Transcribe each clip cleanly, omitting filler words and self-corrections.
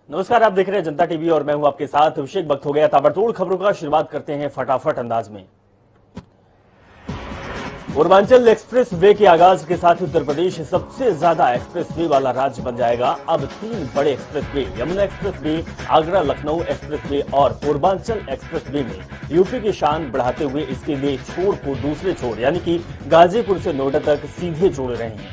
नमस्कार, आप देख रहे हैं जनता टीवी और मैं हूं आपके साथ अभिषेक। वक्त हो गया ताबड़तोड़ खबरों का। शुरुआत करते हैं फटाफट अंदाज में। पूर्वांचल एक्सप्रेस वे के आगाज के साथ उत्तर प्रदेश सबसे ज्यादा एक्सप्रेस वे वाला राज्य बन जाएगा। अब 3 बड़े express way, Yamuna express way, Agra Lucknow express way और पूर्वांचल एक्सप्रेस वे में यूपी की शान बढ़ाते हुए इसके लिए छोर को दूसरे छोर यानी कि गाजीपुर से नोएडा तक सीधे जोड़ रहे हैं।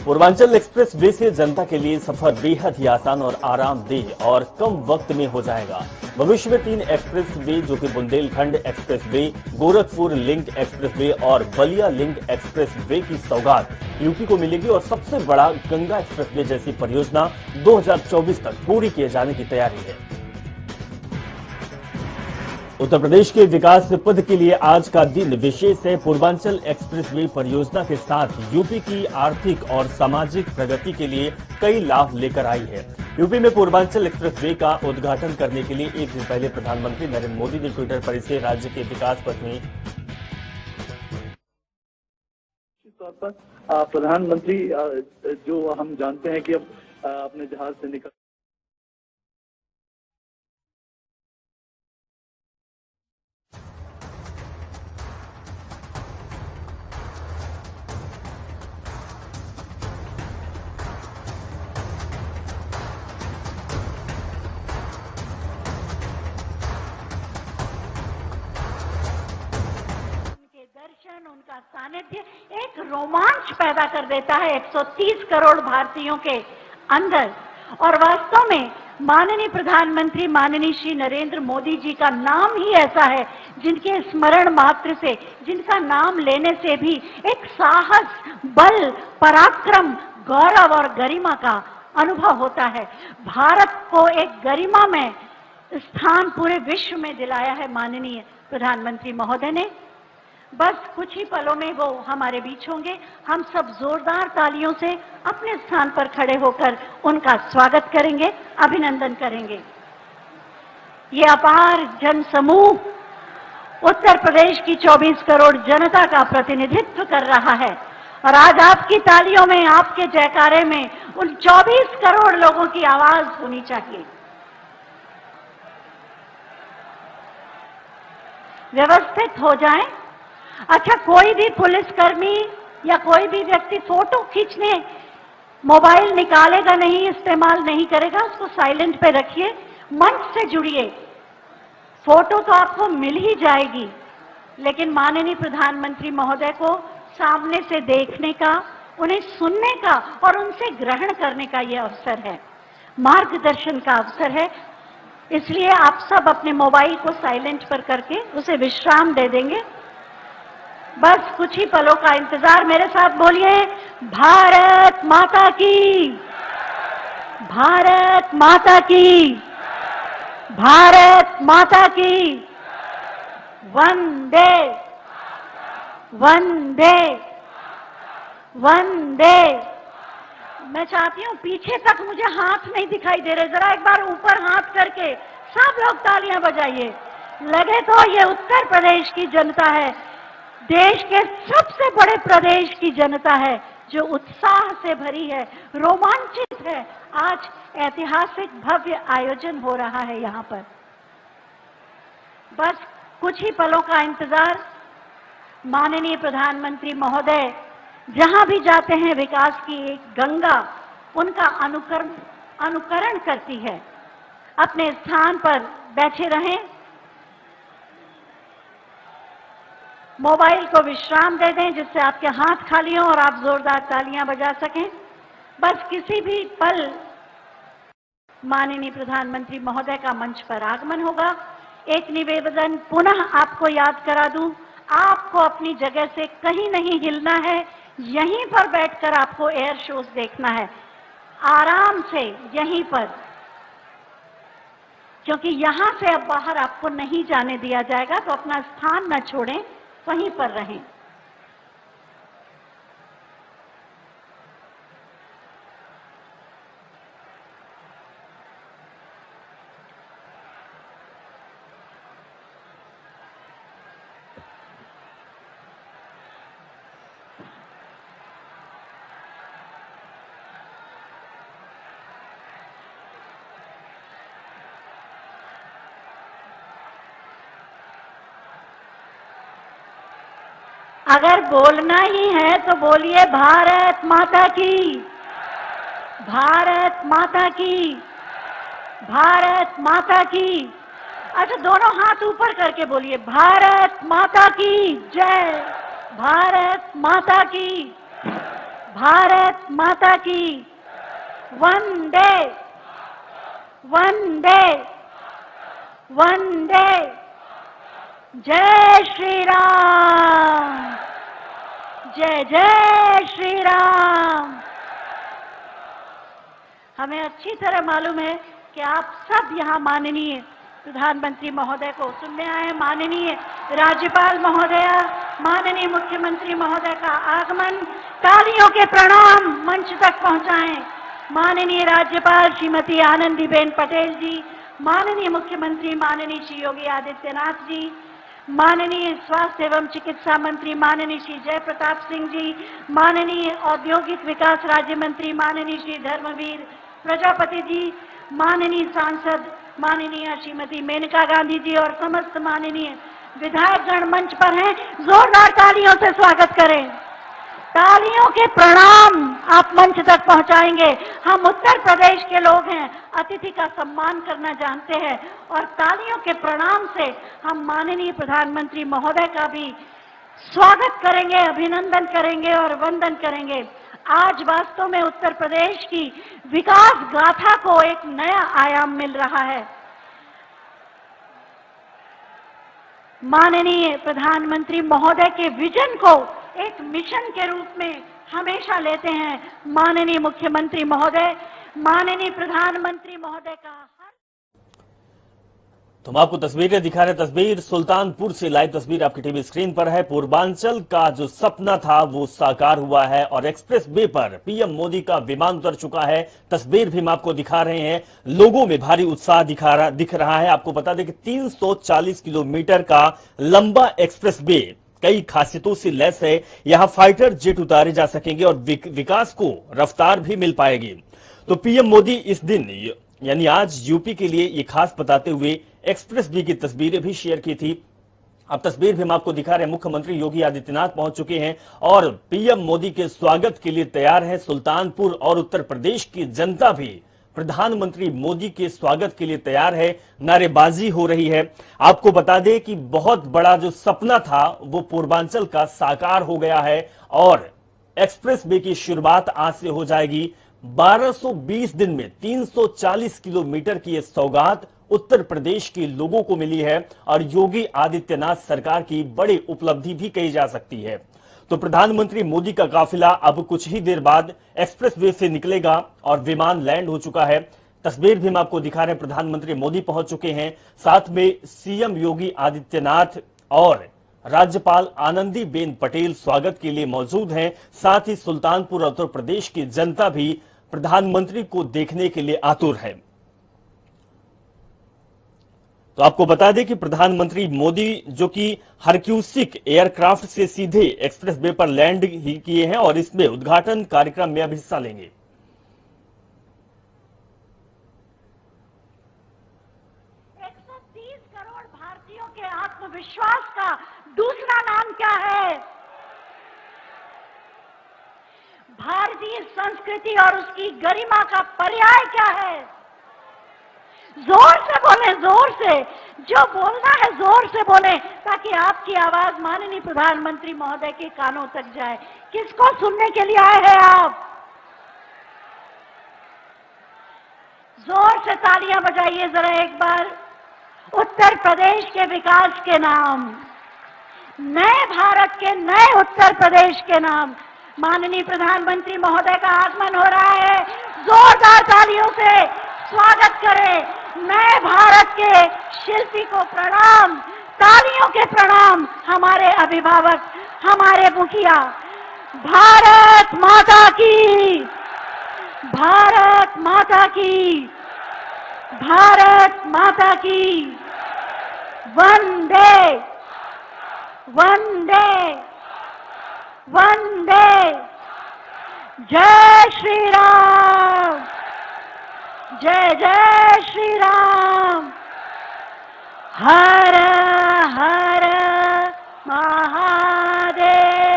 पूर्वांचल एक्सप्रेस वे से जनता के लिए सफर बेहद ही आसान और आरामदेह और कम वक्त में हो जाएगा। भविष्य में 3 एक्सप्रेस वे जो कि Bundelkhand express way, Gorakhpur link express way और बलिया लिंक एक्सप्रेस वे की सौगात यूपी को मिलेगी और सबसे बड़ा गंगा एक्सप्रेस वे जैसी परियोजना 2024 तक पूरी किए जाने की तैयारी है। उत्तर प्रदेश के विकास पथ के लिए आज का दिन विशेष है। पूर्वांचल एक्सप्रेसवे परियोजना के साथ यूपी की आर्थिक और सामाजिक प्रगति के लिए कई लाभ लेकर आई है। यूपी में पूर्वांचल एक्सप्रेसवे का उद्घाटन करने के लिए एक दिन पहले प्रधानमंत्री नरेंद्र मोदी ने ट्विटर पर इसे राज्य के विकास पथ में तौर पर प्रधानमंत्री जो हम जानते हैं कि अब अपने जहाज से निकल दर्शन, उनका सानिध्य एक रोमांच पैदा कर देता है 130 करोड़ भारतीयों के अंदर। और वास्तव में माननीय प्रधानमंत्री माननीय श्री नरेंद्र मोदी जी का नाम ही ऐसा है जिनके स्मरण मात्र से, जिनका नाम लेने से भी एक साहस, बल, पराक्रम, गौरव और गरिमा का अनुभव होता है। भारत को एक गरिमा में स्थान पूरे विश्व में दिलाया है माननीय प्रधानमंत्री महोदय ने। बस कुछ ही पलों में वो हमारे बीच होंगे। हम सब जोरदार तालियों से अपने स्थान पर खड़े होकर उनका स्वागत करेंगे, अभिनंदन करेंगे। ये अपार जन समूह उत्तर प्रदेश की 24 करोड़ जनता का प्रतिनिधित्व कर रहा है और आज आपकी तालियों में, आपके जयकारे में उन 24 करोड़ लोगों की आवाज होनी चाहिए। व्यवस्थित हो जाएं। अच्छा, कोई भी पुलिसकर्मी या कोई भी व्यक्ति फोटो खींचने मोबाइल निकालेगा नहीं, इस्तेमाल नहीं करेगा, उसको साइलेंट पे रखिए। मंच से जुड़िए। फोटो तो आपको मिल ही जाएगी, लेकिन माननीय प्रधानमंत्री महोदय को सामने से देखने का, उन्हें सुनने का और उनसे ग्रहण करने का यह अवसर है, मार्गदर्शन का अवसर है। इसलिए आप सब अपने मोबाइल को साइलेंट पर करके उसे विश्राम दे देंगे। बस कुछ ही पलों का इंतजार। मेरे साथ बोलिए, भारत माता की, भारत माता की, भारत माता की। वंदे वंदे वंदे। मैं चाहती हूं पीछे तक मुझे हाथ नहीं दिखाई दे रहे, जरा एक बार ऊपर हाथ करके सब लोग तालियां बजाइए। लगे तो ये उत्तर प्रदेश की जनता है, देश के सबसे बड़े प्रदेश की जनता है जो उत्साह से भरी है, रोमांचित है। आज ऐतिहासिक भव्य आयोजन हो रहा है यहाँ पर। बस कुछ ही पलों का इंतजार। माननीय प्रधानमंत्री महोदय जहां भी जाते हैं विकास की एक गंगा उनका अनुकरण करती है। अपने स्थान पर बैठे रहें, मोबाइल को विश्राम दे दें जिससे आपके हाथ खाली हों और आप जोरदार तालियां बजा सकें। बस किसी भी पल माननीय प्रधानमंत्री महोदय का मंच पर आगमन होगा। एक निवेदन पुनः आपको याद करा दूं, आपको अपनी जगह से कहीं नहीं हिलना है, यहीं पर बैठकर आपको एयर शोज देखना है, आराम से यहीं पर, क्योंकि यहां से अब बाहर आपको नहीं जाने दिया जाएगा। तो अपना स्थान न छोड़ें, वहीं पर रहें। अगर बोलना ही है तो बोलिए भारत माता की, भारत माता की, भारत माता की। अच्छा, दोनों हाथ ऊपर करके बोलिए भारत माता की जय, भारत माता की, भारत माता की। वंदे वंदे वंदे, जय श्री राम, जय जय श्री राम। हमें अच्छी तरह मालूम है कि आप सब यहाँ माननीय प्रधानमंत्री महोदय को सुनने आए हैं। माननीय राज्यपाल महोदया, माननीय मुख्यमंत्री महोदय का आगमन, तालियों के प्रणाम मंच तक पहुंचाएं। माननीय राज्यपाल श्रीमती आनंदीबेन पटेल जी, माननीय मुख्यमंत्री माननीय श्री योगी आदित्यनाथ जी, माननीय स्वास्थ्य एवं चिकित्सा मंत्री माननीय श्री जय प्रताप सिंह जी, माननीय औद्योगिक विकास राज्य मंत्री माननीय श्री धर्मवीर प्रजापति जी, माननीय सांसद माननीय श्रीमती मेनका गांधी जी और समस्त माननीय विधायकगण मंच पर हैं। जोरदार तालियों से स्वागत करें। तालियों के प्रणाम आप मंच तक पहुंचाएंगे। हम उत्तर प्रदेश के लोग हैं, अतिथि का सम्मान करना जानते हैं और तालियों के प्रणाम से हम माननीय प्रधानमंत्री महोदय का भी स्वागत करेंगे, अभिनंदन करेंगे और वंदन करेंगे। आज वास्तव में उत्तर प्रदेश की विकास गाथा को एक नया आयाम मिल रहा है। माननीय प्रधानमंत्री महोदय के विजन को एक मिशन के रूप में हमेशा लेते हैं माननीय मुख्यमंत्री महोदय, माननीय प्रधानमंत्री महोदय का हर। तो हम आपको तस्वीरें दिखा रहे हैं। तस्वीर सुल्तानपुर से लाइव तस्वीर आपकी टीवी स्क्रीन पर है। पूर्वांचल का जो सपना था वो साकार हुआ है और एक्सप्रेस वे पर पीएम मोदी का विमान उतर चुका है। तस्वीर भी हम आपको दिखा रहे हैं। लोगों में भारी उत्साह दिख रहा है। आपको बता दें कि 340 किलोमीटर का लंबा एक्सप्रेस वे कई खासियतों से लैस है। यहां फाइटर जेट उतारे जा सकेंगे और विकास को रफ्तार भी मिल पाएगी। तो पीएम मोदी इस दिन यानी आज यूपी के लिए ये खास बताते हुए एक्सप्रेस वे की तस्वीरें भी शेयर की थी। अब तस्वीर भी हम आपको दिखा रहे हैं। मुख्यमंत्री योगी आदित्यनाथ पहुंच चुके हैं और पीएम मोदी के स्वागत के लिए तैयार है। सुल्तानपुर और उत्तर प्रदेश की जनता भी प्रधानमंत्री मोदी के स्वागत के लिए तैयार है। नारेबाजी हो रही है। आपको बता दें कि बहुत बड़ा जो सपना था वो पूर्वांचल का साकार हो गया है और एक्सप्रेस वे की शुरुआत आज से हो जाएगी। 1220 दिन में 340 किलोमीटर की यह सौगात उत्तर प्रदेश के लोगों को मिली है और योगी आदित्यनाथ सरकार की बड़ी उपलब्धि भी कही जा सकती है। तो प्रधानमंत्री मोदी का काफिला अब कुछ ही देर बाद एक्सप्रेस वे से निकलेगा और विमान लैंड हो चुका है। तस्वीर भी हम आपको दिखा रहे हैं। प्रधानमंत्री मोदी पहुंच चुके हैं, साथ में सीएम योगी आदित्यनाथ और राज्यपाल आनंदीबेन पटेल स्वागत के लिए मौजूद हैं। साथ ही सुल्तानपुर उत्तर प्रदेश की जनता भी प्रधानमंत्री को देखने के लिए आतुर है। तो आपको बता दें कि प्रधानमंत्री मोदी जो कि हरक्यूसिक एयरक्राफ्ट से सीधे एक्सप्रेस वे पर लैंड ही किए हैं और इसमें उद्घाटन कार्यक्रम में अब हिस्सा लेंगे। 130 करोड़ भारतीयों के आत्मविश्वास का दूसरा नाम क्या है? भारतीय संस्कृति और उसकी गरिमा का पर्याय क्या है? जोर से बोले, जोर से। जो बोलना है जोर से बोले ताकि आपकी आवाज माननीय प्रधानमंत्री महोदय के कानों तक जाए। किसको सुनने के लिए आए हैं आप? जोर से तालियां बजाइए जरा एक बार। उत्तर प्रदेश के विकास के नाम, नए भारत के नए उत्तर प्रदेश के नाम माननीय प्रधानमंत्री महोदय का आगमन हो रहा है। जोरदार तालियों से स्वागत करें। नए भारत के शिल्पी को प्रणाम, तालियों के प्रणाम। हमारे अभिभावक, हमारे मुखिया। भारत माता की, भारत माता की, भारत माता की। वंदे वंदे वंदे। जय श्री राम, जय जय श्री राम। हर हर महादेव।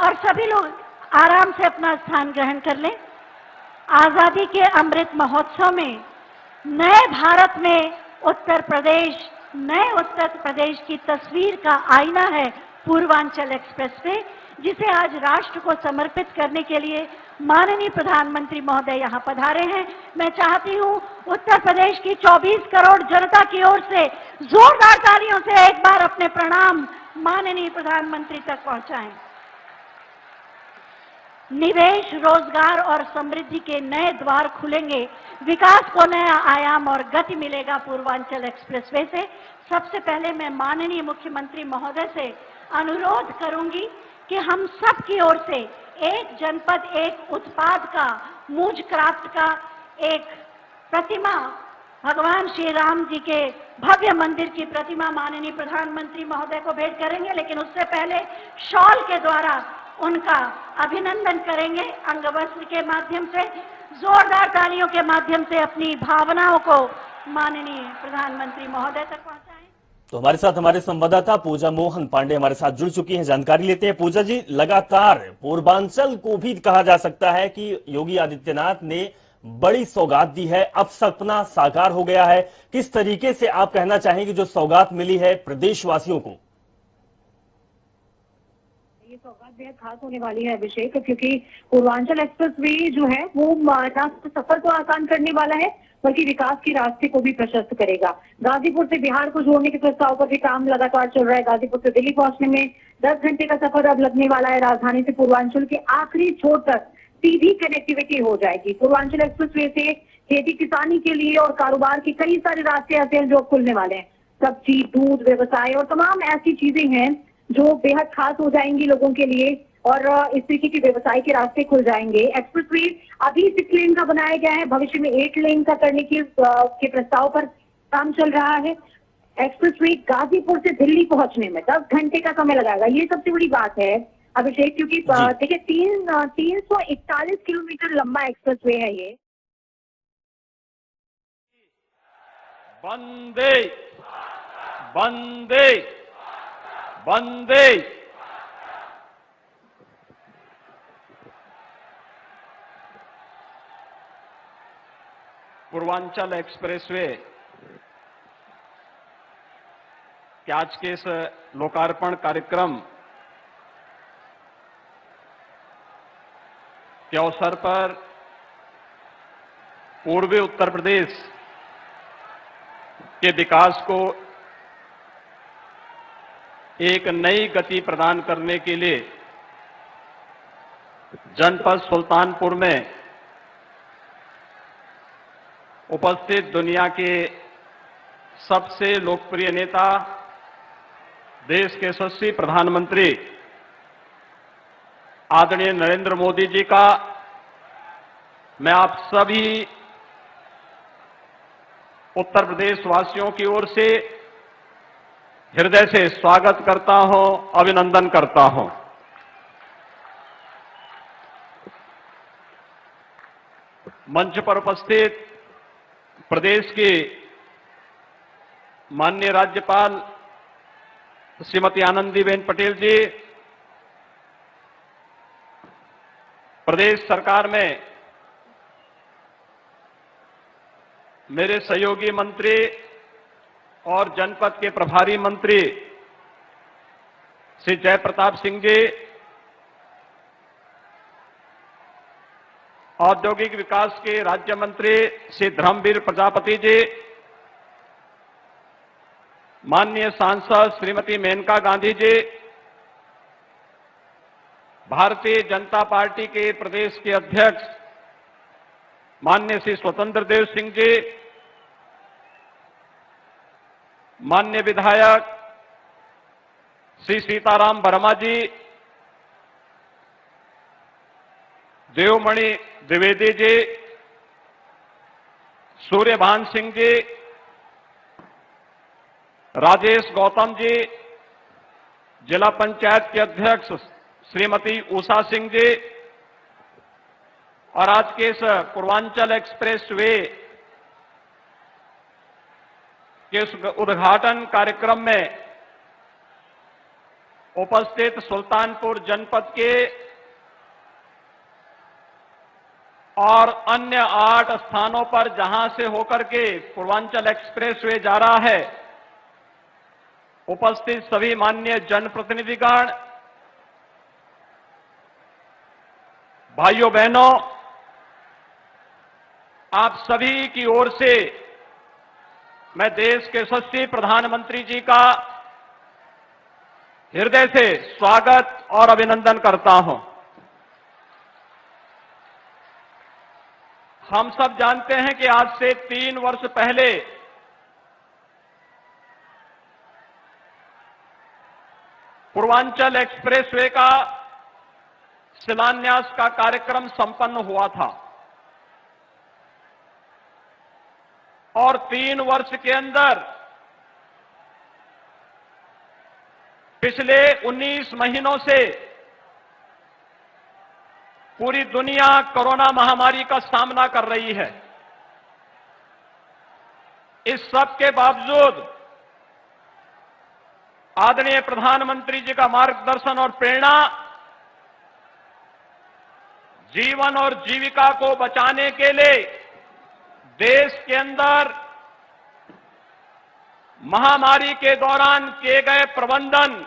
और सभी लोग आराम से अपना स्थान ग्रहण कर लें। आजादी के अमृत महोत्सव में नए भारत में नए उत्तर प्रदेश की तस्वीर का आईना है पूर्वांचल एक्सप्रेसवे, जिसे आज राष्ट्र को समर्पित करने के लिए माननीय प्रधानमंत्री महोदय यहां पधारे हैं। मैं चाहती हूं उत्तर प्रदेश की 24 करोड़ जनता की ओर से जोरदार तालियों से एक बार अपने प्रणाम माननीय प्रधानमंत्री तक पहुंचाएं। निवेश, रोजगार और समृद्धि के नए द्वार खुलेंगे, विकास को नया आयाम और गति मिलेगा पूर्वांचल एक्सप्रेसवे से। सबसे पहले मैं माननीय मुख्यमंत्री महोदय से अनुरोध करूंगी कि हम सब की ओर से एक जनपद एक उत्पाद का, मूज क्राफ्ट का एक प्रतिमा, भगवान श्री राम जी के भव्य मंदिर की प्रतिमा माननीय प्रधानमंत्री महोदय को भेंट करेंगे, लेकिन उससे पहले शॉल के द्वारा उनका अभिनंदन करेंगे। अंगवस्त्र के माध्यम से, जोरदार तालियों के माध्यम से अपनी भावनाओं को माननीय प्रधानमंत्री महोदय तक पहुंचाएं। तो हमारे साथ हमारे संवाददाता पूजा मोहन पांडे हमारे साथ जुड़ चुकी हैं, जानकारी लेते हैं। पूजा जी, लगातार पूर्वांचल को भी कहा जा सकता है कि योगी आदित्यनाथ ने बड़ी सौगात दी है, अब सपना साकार हो गया है। किस तरीके से आप कहना चाहेंगे जो सौगात मिली है प्रदेशवासियों को? ये सौगात बेहद खास होने वाली है अभिषेक, क्योंकि पूर्वांचल एक्सप्रेसवे जो है वो न सफर को आसान करने वाला है बल्कि विकास के रास्ते को भी प्रशस्त करेगा। गाजीपुर से बिहार को जोड़ने के प्रस्ताव पर भी काम लगातार चल रहा है। गाजीपुर से दिल्ली पहुंचने में 10 घंटे का सफर अब लगने वाला है। राजधानी से पूर्वांचल के आखिरी छोर तक सीधी कनेक्टिविटी हो जाएगी। पूर्वांचल एक्सप्रेसवे से खेती किसानी के लिए और कारोबार के कई सारे रास्ते ऐसे हैं जो खुलने वाले हैं। सब्जी, दूध, व्यवसाय और तमाम ऐसी चीजें हैं जो बेहद खास हो जाएंगी लोगों के लिए, और इस तरीके के व्यवसाय के रास्ते खुल जाएंगे। एक्सप्रेसवे अभी 6 लेन का बनाया गया है, भविष्य में 8 लेन का करने के प्रस्ताव पर काम चल रहा है। एक्सप्रेसवे गाजीपुर से दिल्ली पहुंचने में 10 घंटे का समय लगाएगा। ये सबसे बड़ी बात है अभिषेक, क्योंकि देखिए 341 किलोमीटर लंबा एक्सप्रेसवे है ये। वंदे वंदे वंदे पूर्वांचल एक्सप्रेसवे के आज के इस लोकार्पण कार्यक्रम के अवसर पर पूर्वी उत्तर प्रदेश के विकास को एक नई गति प्रदान करने के लिए जनपद सुल्तानपुर में उपस्थित दुनिया के सबसे लोकप्रिय नेता, देश के यशस्वी प्रधानमंत्री आदरणीय नरेंद्र मोदी जी का मैं आप सभी उत्तर प्रदेश वासियों की ओर से हृदय से स्वागत करता हूं, अभिनंदन करता हूं। मंच पर उपस्थित प्रदेश की माननीय राज्यपाल श्रीमती आनंदीबेन पटेल जी, प्रदेश सरकार में मेरे सहयोगी मंत्री और जनपद के प्रभारी मंत्री श्री जयप्रताप सिंह जी, औद्योगिक विकास के राज्य मंत्री श्री धर्मवीर प्रजापति जी, माननीय सांसद श्रीमती मेनका गांधी जी, भारतीय जनता पार्टी के प्रदेश के अध्यक्ष माननीय श्री स्वतंत्र देव सिंह जी, माननीय विधायक श्री सीताराम वर्मा जी, देवमणि द्विवेदी जी, सूर्यभान सिंह जी, राजेश गौतम जी, जिला पंचायत के अध्यक्ष श्रीमती उषा सिंह जी, और आज के इस पूर्वांचल एक्सप्रेस वे के उद्घाटन कार्यक्रम में उपस्थित सुल्तानपुर जनपद के और अन्य 8 स्थानों पर जहां से होकर के पूर्वांचल एक्सप्रेसवे जा रहा है, उपस्थित सभी माननीय जनप्रतिनिधिगण, भाइयों बहनों, आप सभी की ओर से मैं देश के यशस्वी प्रधानमंत्री जी का हृदय से स्वागत और अभिनंदन करता हूं। हम सब जानते हैं कि आज से 3 वर्ष पहले पूर्वांचल एक्सप्रेसवे का शिलान्यास का कार्यक्रम संपन्न हुआ था और 3 वर्ष के अंदर पिछले 19 महीनों से पूरी दुनिया कोरोना महामारी का सामना कर रही है। इस सब के बावजूद आदरणीय प्रधानमंत्री जी का मार्गदर्शन और प्रेरणा जीवन और जीविका को बचाने के लिए देश के अंदर महामारी के दौरान किए गए प्रबंधन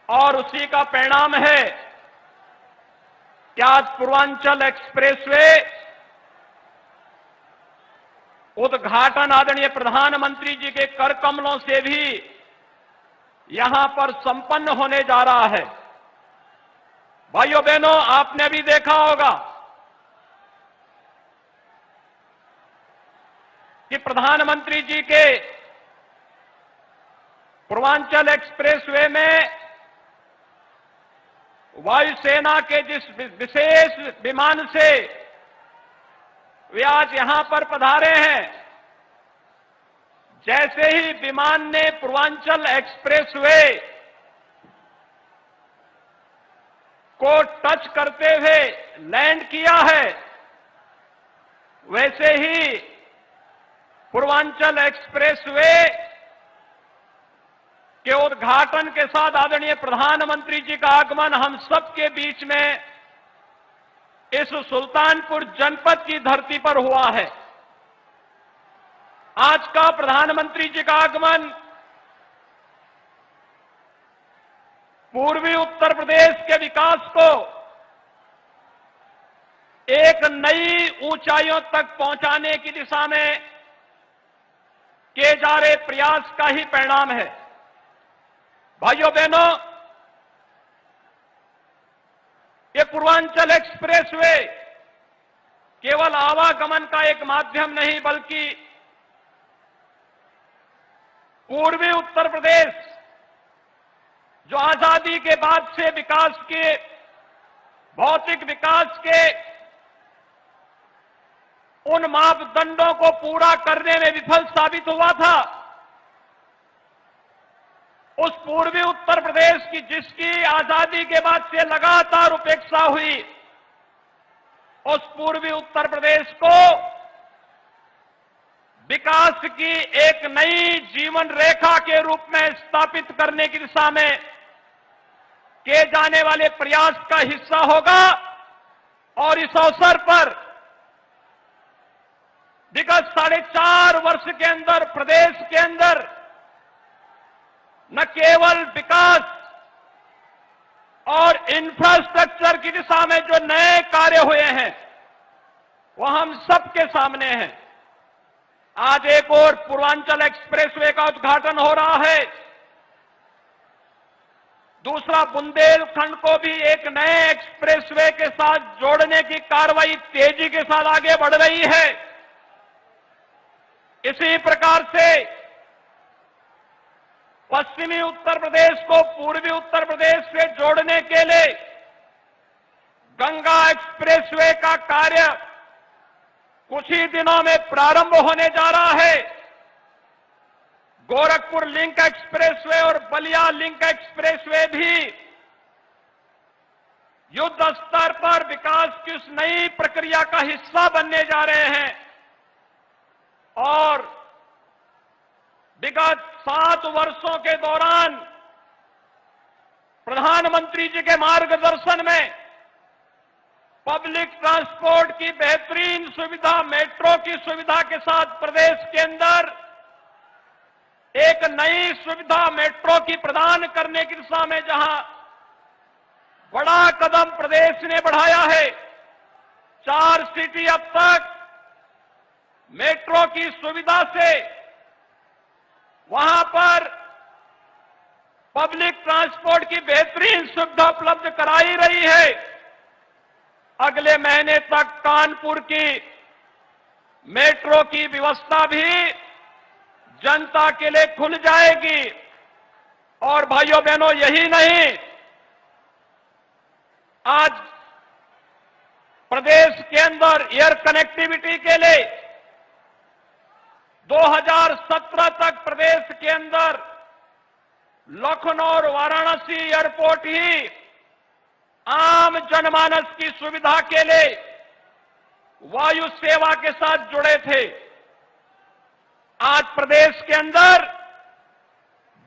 और उसी का परिणाम है कि आज पूर्वांचल एक्सप्रेसवे उद्घाटन आदरणीय प्रधानमंत्री जी के कर कमलों से भी यहां पर संपन्न होने जा रहा है। भाइयों बहनों, आपने भी देखा होगा कि प्रधानमंत्री जी के पूर्वांचल एक्सप्रेसवे में वायुसेना के जिस विशेष विमान से वे आज यहां पर पधारे हैं, जैसे ही विमान ने पूर्वांचल एक्सप्रेसवे को टच करते हुए लैंड किया है, वैसे ही पूर्वांचल एक्सप्रेसवे के उद्घाटन के साथ आदरणीय प्रधानमंत्री जी का आगमन हम सबके बीच में इस सुल्तानपुर जनपद की धरती पर हुआ है। आज का प्रधानमंत्री जी का आगमन पूर्वी उत्तर प्रदेश के विकास को एक नई ऊंचाइयों तक पहुंचाने की दिशा में किए जा रहे प्रयास का ही परिणाम है। भाइयों बहनों, ये पूर्वांचल एक्सप्रेसवे केवल आवागमन का एक माध्यम नहीं, बल्कि पूर्वी उत्तर प्रदेश जो आजादी के बाद से विकास के, भौतिक विकास के उन मापदंडों को पूरा करने में विफल साबित हुआ था, उस पूर्वी उत्तर प्रदेश की जिसकी आजादी के बाद से लगातार उपेक्षा हुई, उस पूर्वी उत्तर प्रदेश को विकास की एक नई जीवन रेखा के रूप में स्थापित करने की दिशा में किए जाने वाले प्रयास का हिस्सा होगा। और इस अवसर पर विगत 4.5 वर्ष के अंदर प्रदेश के अंदर न केवल विकास और इंफ्रास्ट्रक्चर की दिशा में जो नए कार्य हुए हैं वो हम सबके सामने हैं। आज एक और पूर्वांचल एक्सप्रेसवे का उद्घाटन हो रहा है, दूसरा बुंदेलखंड को भी एक नए एक्सप्रेसवे के साथ जोड़ने की कार्रवाई तेजी के साथ आगे बढ़ रही है। इसी प्रकार से पश्चिमी उत्तर प्रदेश को पूर्वी उत्तर प्रदेश से जोड़ने के लिए गंगा एक्सप्रेसवे का कार्य कुछ ही दिनों में प्रारंभ होने जा रहा है। गोरखपुर लिंक एक्सप्रेसवे और बलिया लिंक एक्सप्रेसवे भी युद्ध स्तर पर विकास की उस नई प्रक्रिया का हिस्सा बनने जा रहे हैं। और विगत 7 वर्षों के दौरान प्रधानमंत्री जी के मार्गदर्शन में पब्लिक ट्रांसपोर्ट की बेहतरीन सुविधा, मेट्रो की सुविधा के साथ प्रदेश के अंदर एक नई सुविधा मेट्रो की प्रदान करने की दिशा में जहां बड़ा कदम प्रदेश ने बढ़ाया है। 4 सिटी अब तक मेट्रो की सुविधा से वहां पर पब्लिक ट्रांसपोर्ट की बेहतरीन सुविधा उपलब्ध कराई रही है। अगले महीने तक कानपुर की मेट्रो की व्यवस्था भी जनता के लिए खुल जाएगी। और भाइयों बहनों, यही नहीं, आज प्रदेश के अंदर एयर कनेक्टिविटी के लिए 2017 तक प्रदेश के अंदर लखनऊ और वाराणसी एयरपोर्ट ही आम जनमानस की सुविधा के लिए वायु सेवा के साथ जुड़े थे। आज प्रदेश के अंदर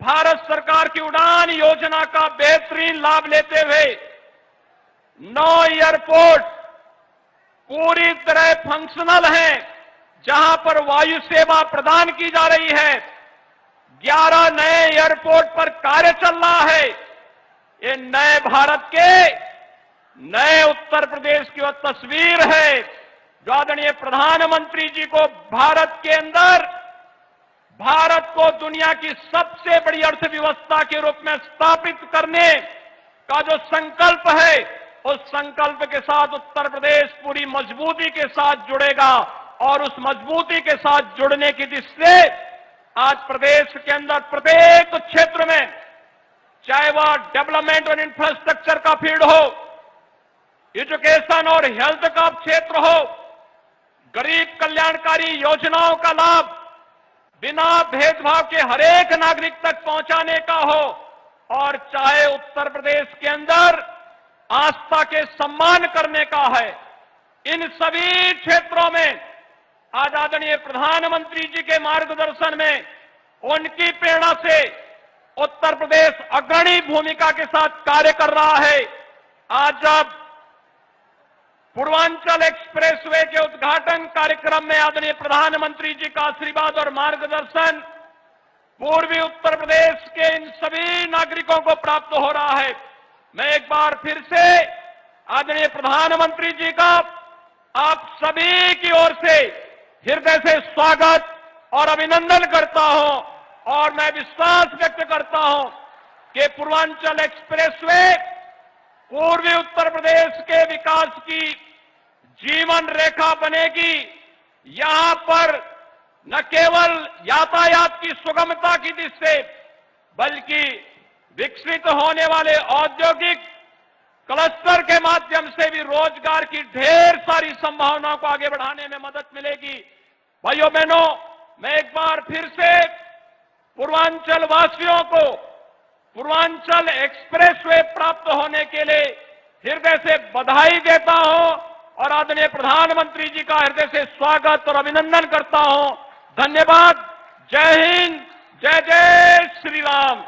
भारत सरकार की उड़ान योजना का बेहतरीन लाभ लेते हुए 9 एयरपोर्ट पूरी तरह फंक्शनल हैं, जहां पर वायु सेवा प्रदान की जा रही है। 11 नए एयरपोर्ट पर कार्य चल रहा है। ये नए भारत के, नए उत्तर प्रदेश की वह तस्वीर है जो आदरणीय प्रधानमंत्री जी को भारत के अंदर, भारत को दुनिया की सबसे बड़ी अर्थव्यवस्था के रूप में स्थापित करने का जो संकल्प है, उस संकल्प के साथ उत्तर प्रदेश पूरी मजबूती के साथ जुड़ेगा। और उस मजबूती के साथ जुड़ने की दृष्टि से आज प्रदेश के अंदर प्रत्येक क्षेत्र में, चाहे वह डेवलपमेंट और इंफ्रास्ट्रक्चर का फील्ड हो, एजुकेशन और हेल्थ का क्षेत्र हो, गरीब कल्याणकारी योजनाओं का लाभ बिना भेदभाव के हरेक नागरिक तक पहुंचाने का हो, और चाहे उत्तर प्रदेश के अंदर आस्था के सम्मान करने का है, इन सभी क्षेत्रों में आज आदरणीय प्रधानमंत्री जी के मार्गदर्शन में, उनकी प्रेरणा से उत्तर प्रदेश अग्रणी भूमिका के साथ कार्य कर रहा है। आज जब पूर्वांचल एक्सप्रेसवे के उद्घाटन कार्यक्रम में आदरणीय प्रधानमंत्री जी का आशीर्वाद और मार्गदर्शन पूर्वी उत्तर प्रदेश के इन सभी नागरिकों को प्राप्त हो रहा है, मैं एक बार फिर से आदरणीय प्रधानमंत्री जी का आप सभी की ओर से हृदय से स्वागत और अभिनंदन करता हूं। और मैं विश्वास व्यक्त करता हूं कि पूर्वांचल एक्सप्रेसवे पूर्वी उत्तर प्रदेश के विकास की जीवन रेखा बनेगी। यहां पर न केवल यातायात की सुगमता की दृष्टि से, बल्कि विकसित होने वाले औद्योगिक क्लस्टर के माध्यम से भी रोजगार की ढेर सारी संभावनाओं को आगे बढ़ाने में मदद मिलेगी। भाइयों बहनों, मैं एक बार फिर से पूर्वांचल वासियों को पूर्वांचल एक्सप्रेसवे प्राप्त होने के लिए हृदय से बधाई देता हूं और आदरणीय प्रधानमंत्री जी का हृदय से स्वागत और अभिनंदन करता हूं। धन्यवाद। जय हिंद, जय जय श्री राम।